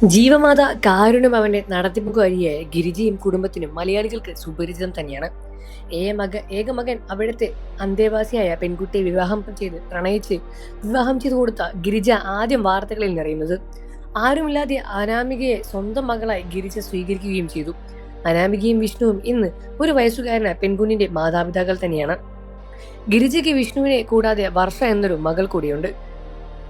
ജീവമാത കാരുണ്യഭവന്റെ നടത്തിപ്പുകാരിയായ ഗിരിജയും കുടുംബത്തിനും മലയാളികൾക്ക് സുപരിചിതം തന്നെയാണ്. ഏകമകൻ അവിടുത്തെ അന്തേവാസിയായ പെൺകുട്ടിയെ പ്രണയിച്ച് വിവാഹം ചെയ്തു കൊടുത്ത ഗിരിജ ആദ്യം വാർത്തകളിൽ നിറയുന്നത്. ആരുമില്ലാതെ അനാമികയെ സ്വന്തം മകളായി ഗിരിജ സ്വീകരിക്കുകയും ചെയ്തു. അനാമികയും വിഷ്ണുവും ഇന്ന് ഒരു വയസ്സുകാരനായ പെൺകുഞ്ഞിന്റെ മാതാപിതാക്കൾ തന്നെയാണ്. ഗിരിജയ്ക്ക് വിഷ്ണുവിനെ കൂടാതെ വർഷ എന്നൊരു മകൾ കൂടിയുണ്ട്.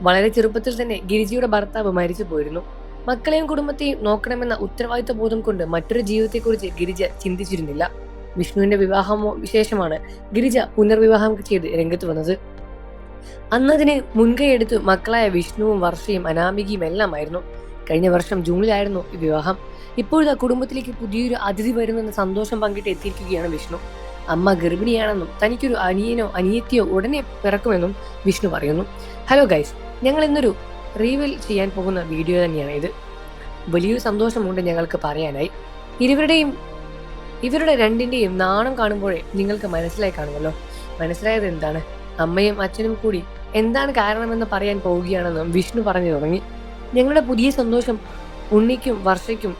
വളരെ ചെറുപ്പത്തിൽ തന്നെ ഗിരിജയുടെ ഭർത്താവ് മരിച്ചു പോയിരുന്നു. മക്കളെയും കുടുംബത്തെയും നോക്കണമെന്ന ഉത്തരവാദിത്ത ബോധം കൊണ്ട് മറ്റൊരു ജീവിതത്തെക്കുറിച്ച് ഗിരിജ ചിന്തിച്ചിരുന്നില്ല. വിഷ്ണുവിന്റെ വിവാഹമോ വിശേഷമാണ് ഗിരിജ പുനർവിവാഹം ചെയ്ത് രംഗത്ത് വന്നത്. അന്നതിന് മുൻകൈയെടുത്ത് മക്കളായ വിഷ്ണുവും വർഷയും അനാമികയും എല്ലാമായിരുന്നു. കഴിഞ്ഞ വർഷം ജൂണിലായിരുന്നു ഈ വിവാഹം. ഇപ്പോഴത്തെ കുടുംബത്തിലേക്ക് പുതിയൊരു അതിഥി വരുന്നെന്ന സന്തോഷം പങ്കിട്ട് എത്തിയിരിക്കുകയാണ് വിഷ്ണു. അമ്മ ഗർഭിണിയാണെന്നും തനിക്കൊരു അനിയനോ അനിയത്തിയോ ഉടനെ പിറക്കുമെന്നും വിഷ്ണു പറയുന്നു. ഹലോ ഗൈസ്, ഞങ്ങൾ ഇന്നൊരു റീവീൽ ചെയ്യാൻ പോകുന്ന വീഡിയോ തന്നെയാണ് ഇത്. വലിയൊരു സന്തോഷമുണ്ട് ഞങ്ങൾക്ക് പറയാനായി. ഇവരുടെ രണ്ടിന്റെയും നാണം കാണുമ്പോഴേ നിങ്ങൾക്ക് മനസ്സിലായി കാണുമല്ലോ. മനസ്സിലായത് എന്താണ്? അമ്മയും അച്ഛനും കൂടി എന്താണ് കാരണമെന്ന് പറയാൻ പോവുകയാണെന്നും വിഷ്ണു പറഞ്ഞു തുടങ്ങി. ഞങ്ങളുടെ പുതിയ സന്തോഷം ഉണ്ണിക്കും വർഷയ്ക്കും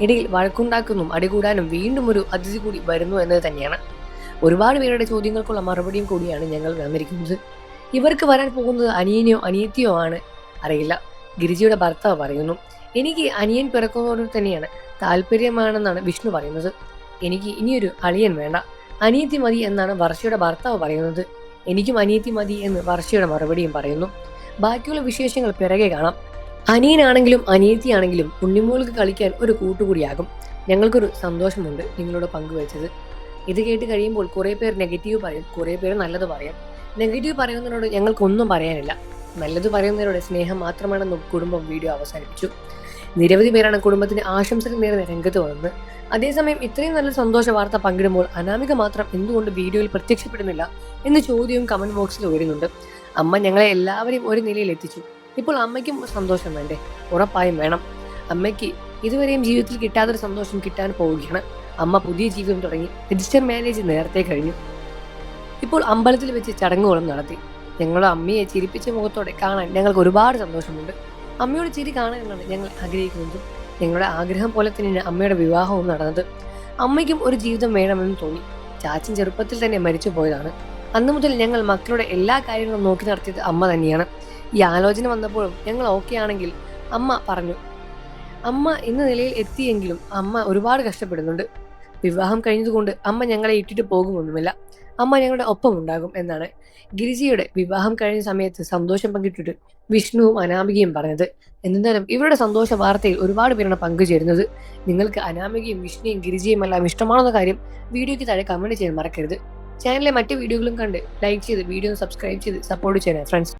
ഇടയിൽ വഴക്കുണ്ടാക്കുന്നു, അടികൂടാനും വീണ്ടും ഒരു അതിഥി കൂടി വരുന്നു എന്നത് തന്നെയാണ്. ഒരുപാട് പേരുടെ ചോദ്യങ്ങൾക്കുള്ള മറുപടിയും കൂടിയാണ് ഞങ്ങൾ വന്നിരിക്കുന്നത്. ഇവർക്ക് വരാൻ പോകുന്നത് അനിയനോ അനിയത്തിയോ ആണ് അറിയില്ല. ഗിരിജയുടെ ഭർത്താവ് പറയുന്നു, എനിക്ക് അനിയൻ പിറക്കുന്നതോട് തന്നെയാണ് താല്പര്യമാണെന്നാണ് വിഷ്ണു പറയുന്നത്. എനിക്ക് ഇനിയൊരു അളിയൻ വേണ്ട, അനിയത്തി മതി എന്നാണ് വർഷയുടെ ഭർത്താവ് പറയുന്നത്. എനിക്കും അനിയത്തി മതി എന്ന് വർഷയുടെ മറുപടിയും പറയുന്നു. ബാക്കിയുള്ള വിശേഷങ്ങൾ പിറകെ കാണാം. അനിയനാണെങ്കിലും അനിയത്തിയാണെങ്കിലും ഉണ്ണിമോൾക്ക് കളിക്കാൻ ഒരു കൂട്ടുകൂടിയാകും. ഞങ്ങൾക്കൊരു സന്തോഷമുണ്ട് നിങ്ങളോട് പങ്കുവച്ചത്. ഇത് കേട്ട് കഴിയുമ്പോൾ കുറേ പേർ നെഗറ്റീവ് പറയും, കുറേ പേർ നല്ലത് പറയാം. നെഗറ്റീവ് പറയുന്നതിനോട് ഞങ്ങൾക്കൊന്നും പറയാനില്ല. നല്ലത് പറയുന്നവരുടെ സ്നേഹം മാത്രമാണെന്നും കുടുംബം വീഡിയോ അവസാനിപ്പിച്ചു. നിരവധി പേരാണ് കുടുംബത്തിന് ആശംസകൾ നേർന്ന് രംഗത്ത് വന്നത്. അതേസമയം ഇത്രയും നല്ല സന്തോഷ വാർത്ത പങ്കിടുമ്പോൾ അനാമിക മാത്രം എന്തുകൊണ്ട് വീഡിയോയിൽ പ്രത്യക്ഷപ്പെടുന്നില്ല എന്ന ചോദ്യവും കമന്റ് ബോക്സിൽ വരുന്നുണ്ട്. അമ്മ ഞങ്ങളെ എല്ലാവരെയും ഒരു നിലയിൽ എത്തിച്ചു. ഇപ്പോൾ അമ്മയ്ക്കും സന്തോഷം വേണ്ടേ? ഉറപ്പായും വേണം. അമ്മയ്ക്ക് ഇതുവരെയും ജീവിതത്തിൽ കിട്ടാത്തൊരു സന്തോഷം കിട്ടാൻ പോവുകയാണ്. അമ്മ പുതിയ ജീവിതം തുടങ്ങി. രജിസ്റ്റർ മാരേജ് നേരത്തെ കഴിഞ്ഞു. ഇപ്പോൾ അമ്പലത്തിൽ വെച്ച് ചടങ്ങുകളും നടത്തി. ഞങ്ങളുടെ അമ്മയെ ചിരിപ്പിച്ച മുഖത്തോടെ കാണാൻ ഞങ്ങൾക്ക് ഒരുപാട് സന്തോഷമുണ്ട്. അമ്മയുടെ ചിരി കാണാനാണ് ഞങ്ങൾ ആഗ്രഹിക്കുന്നത്. ഞങ്ങളുടെ ആഗ്രഹം പോലെ തന്നെയാണ് അമ്മയുടെ വിവാഹവും നടന്നത്. അമ്മയ്ക്കും ഒരു ജീവിതം വേണമെന്ന് തോന്നി. ചാച്ചൻ ചെറുപ്പത്തിൽ തന്നെ മരിച്ചു പോയതാണ്. അന്നു മുതൽ ഞങ്ങൾ മക്കളുടെ എല്ലാ കാര്യങ്ങളും നോക്കി നടത്തിയത് അമ്മ തന്നെയാണ്. ഈ ആലോചന വന്നപ്പോഴും ഞങ്ങൾ ഓക്കെ ആണെങ്കിൽ അമ്മ പറഞ്ഞു. അമ്മ ഇന്ന നിലയിൽ എത്തിയെങ്കിലും അമ്മ ഒരുപാട് കഷ്ടപ്പെടുന്നുണ്ട്. വിവാഹം കഴിഞ്ഞതുകൊണ്ട് അമ്മ ഞങ്ങളെ ഇട്ടിട്ട് പോകുമൊന്നുമില്ല. അമ്മ ഞങ്ങളുടെ ഒപ്പം ഉണ്ടാകും എന്നാണ് ഗിരിജയുടെ വിവാഹം കഴിഞ്ഞ സമയത്ത് സന്തോഷം പങ്കിട്ടിട്ട് വിഷ്ണുവും അനാമികയും പറഞ്ഞത്. എന്നിരുന്നാലും ഇവരുടെ സന്തോഷ വാർത്തയിൽ ഒരുപാട് പേരാണ് പങ്കുചേരുന്നത്. നിങ്ങൾക്ക് അനാമികയും വിഷ്ണുവും ഗിരിജയും എല്ലാം ഇഷ്ടമാണെന്ന കാര്യം വീഡിയോയ്ക്ക് താഴെ കമന്റ് ചെയ്യാൻ മറക്കരുത്. ചാനലിലെ മറ്റ് വീഡിയോകളും കണ്ട് ലൈക്ക് ചെയ്ത് വീഡിയോ സബ്സ്ക്രൈബ് ചെയ്ത് സപ്പോർട്ട് ചെയ്യാൻ ഫ്രണ്ട്സ്.